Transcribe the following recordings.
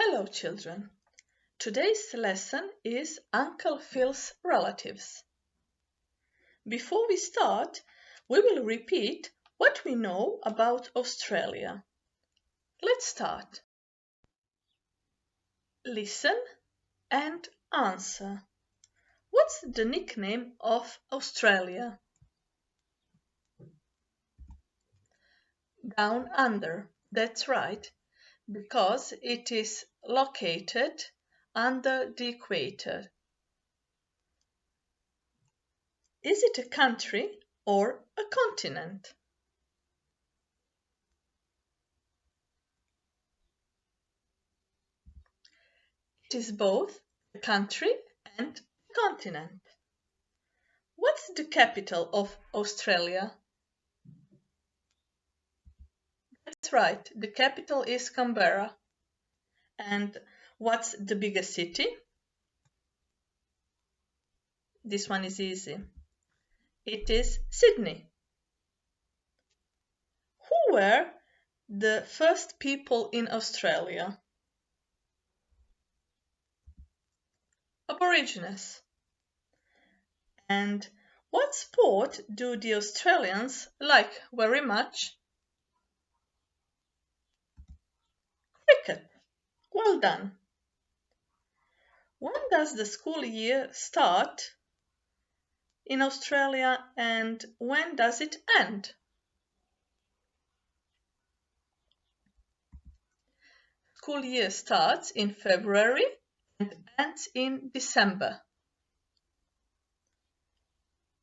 Hello, children. Today's lesson is Uncle Phil's relatives. Before we start, we will repeat what we know about Australia. Let's start. Listen and answer. What's the nickname of Australia? Down under. That's right, because it is located under the equator. Is it a country or a continent? It is both a country and a continent. What's the capital of Australia? That's right, the capital is Canberra. And what's the biggest city? This one is easy. It is Sydney. Who were the first people in Australia? Aborigines. And what sport do the Australians like very much? Cricket. Well done. When does the school year start in Australia and when does it end? School year starts in February and ends in December.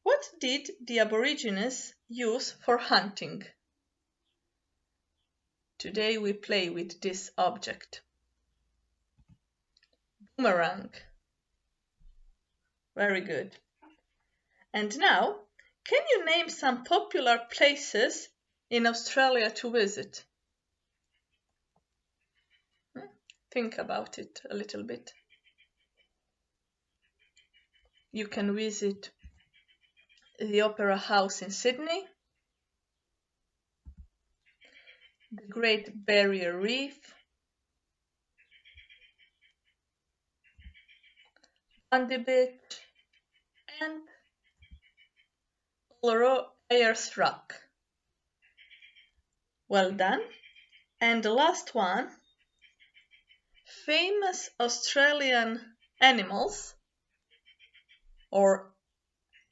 What did the Aborigines use for hunting? Today we play with this object. Boomerang. Very good. And now, can you name some popular places in Australia to visit? Think about it a little bit. You can visit the Opera House in Sydney, the Great Barrier Reef, Bondi Beach, and Uluru Ayers Rock. Well done. And the last one, famous Australian animals or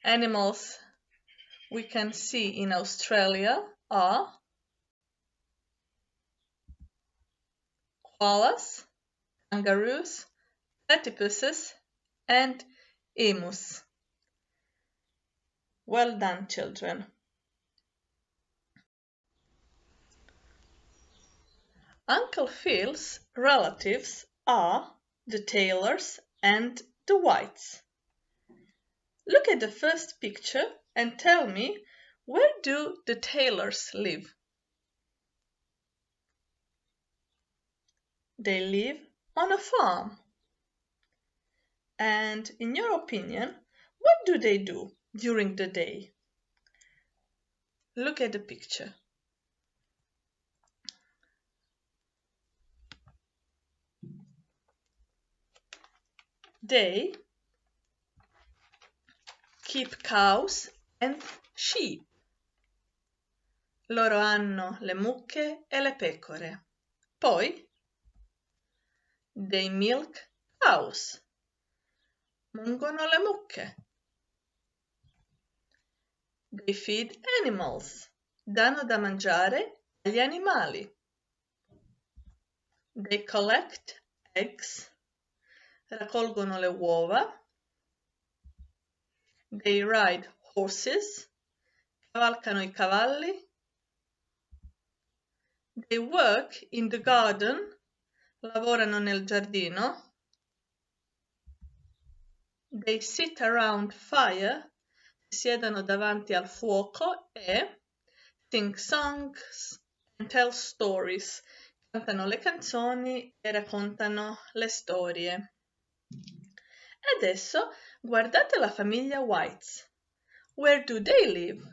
animals we can see in Australia are koalas, kangaroos, platypuses, and emus. Well done, children. Uncle Phil's relatives are the Taylors and the Whites. Look at the first picture and tell me, where do the Taylors live? They live on a farm. And in your opinion, what do they do during the day? Look at the picture. They keep cows and sheep. Loro hanno le mucche e le pecore. Poi, they milk cows. Mungono le mucche. They feed animals. Danno da mangiare agli animali. They collect eggs. Raccolgono le uova. They ride horses. Cavalcano I cavalli. They work in the garden. Lavorano nel giardino. They sit around fire. Si siedono davanti al fuoco e sing songs and tell stories. Cantano le canzoni e raccontano le storie. Adesso guardate la famiglia Whites. Where do they live?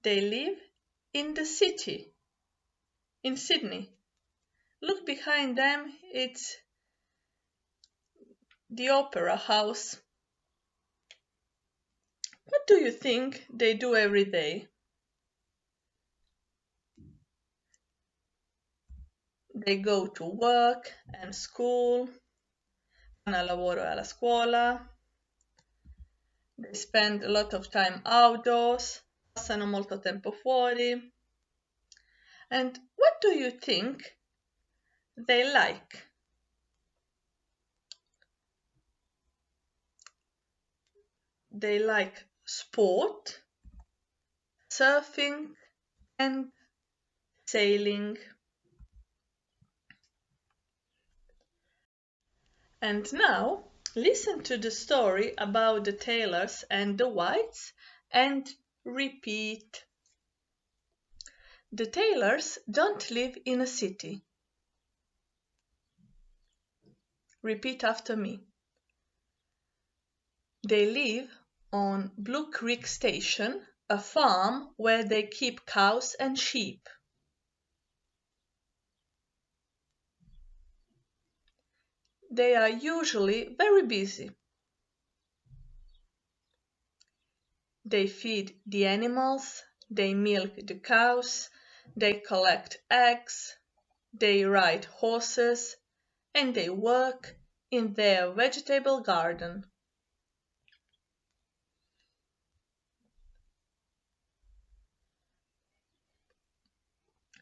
They live in the city. in Sydney. Look behind them, it's the Opera House. What do you think they do every day? They go to work and school, vanno al lavoro e alla scuola, they spend a lot of time outdoors, passano molto tempo fuori. And what do you think they like? They like sport, surfing, and sailing. And now, listen to the story about the tailors and the whites and repeat. The tailors don't live in a city. Repeat after me. They live on Blue Creek Station, a farm where they keep cows and sheep. They are usually very busy. They feed the animals, they milk the cows, they collect eggs, they ride horses, and they work in their vegetable garden.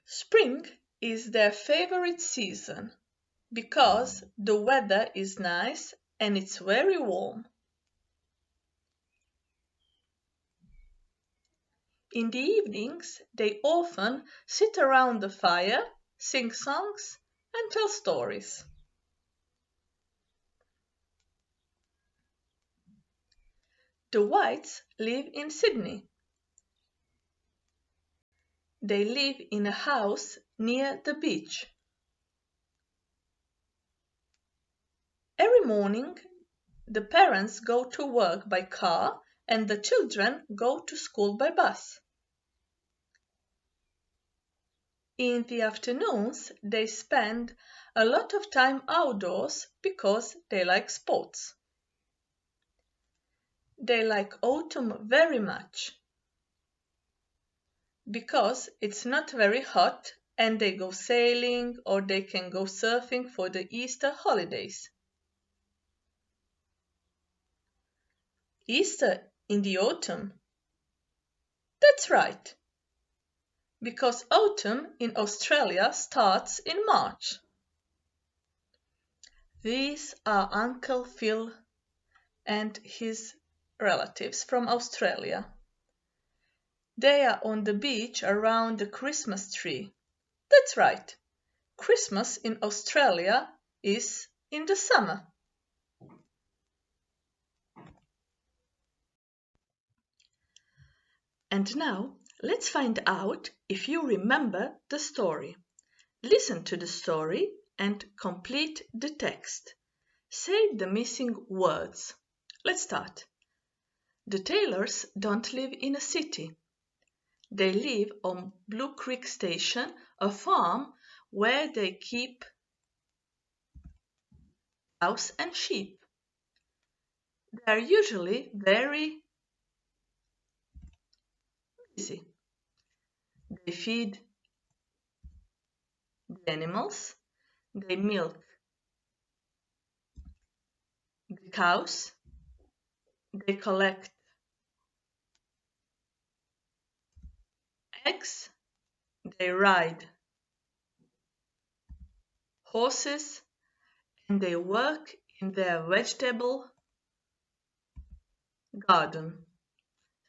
Spring is their favorite season because the weather is nice and it's very warm. In the evenings, they often sit around the fire, sing songs, and tell stories. The whites live in Sydney. They live in a house near the beach. Every morning, the parents go to work by car and the children go to school by bus. In the afternoons, they spend a lot of time outdoors because they like sports. They like autumn very much because it's not very hot and they go sailing or they can go surfing for the Easter holidays. Easter in the autumn? That's right, because autumn in Australia starts in March. These are Uncle Phil and his relatives from Australia. They are on the beach around the Christmas tree. That's right, Christmas in Australia is in the summer. And now, let's find out if you remember the story. Listen to the story and complete the text. Say the missing words. Let's start. The tailors don't live in a city. They live on Blue Creek Station, a farm where they keep cows and sheep. They are usually very busy. They feed the animals, they milk the cows, they collect eggs, they ride horses, and they work in their vegetable garden.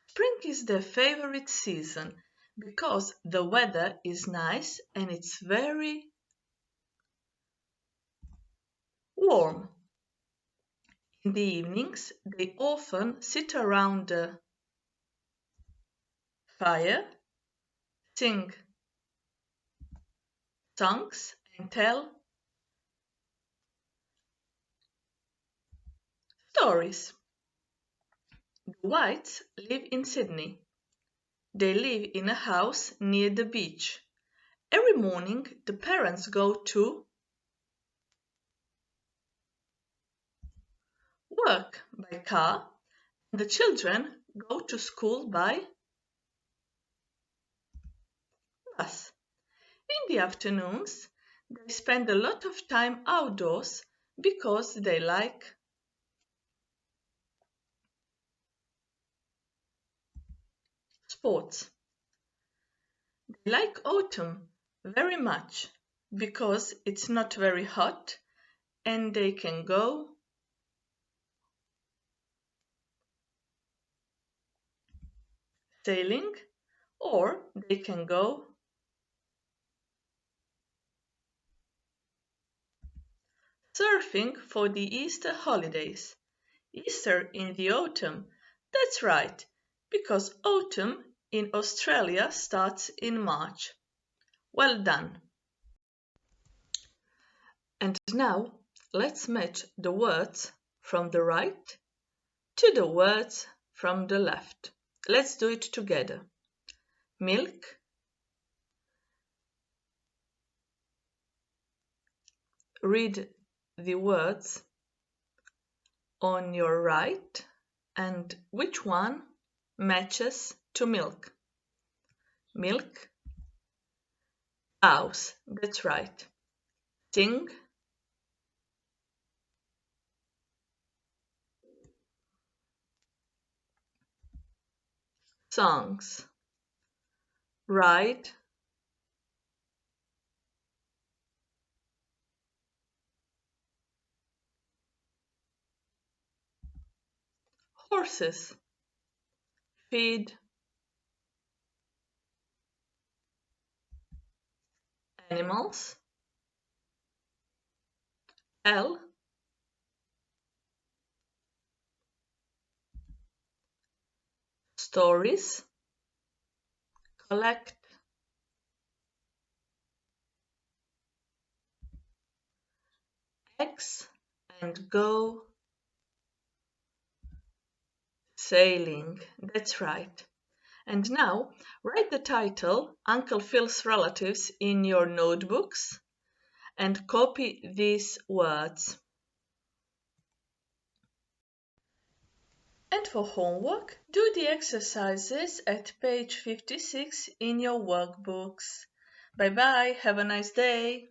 Spring is their favorite season because the weather is nice and it's very warm. In the evenings, they often sit around the fire, sing songs, and tell stories. The whites live in Sydney. They live in a house near the beach. Every morning the parents go to work by car and the children go to school by bus. In the afternoons, they spend a lot of time outdoors because they like sports. They like autumn very much because it's not very hot and they can go sailing or they can go surfing for the Easter holidays. Easter in the autumn. That's right, because autumn in Australia starts in March. Well done. And now let's match the words from the right to the words from the left. Let's do it together. Milk, read the words on your right and which one matches to milk. Milk, cows, that's right. Sing, songs. Ride, horses. Feed, animals. Tell, stories. Collect, eggs and go sailing. That's right. And now write the title Uncle Phil's Relatives in your notebooks and copy these words. And for homework, do the exercises at page 56 in your workbooks. Bye bye, have a nice day.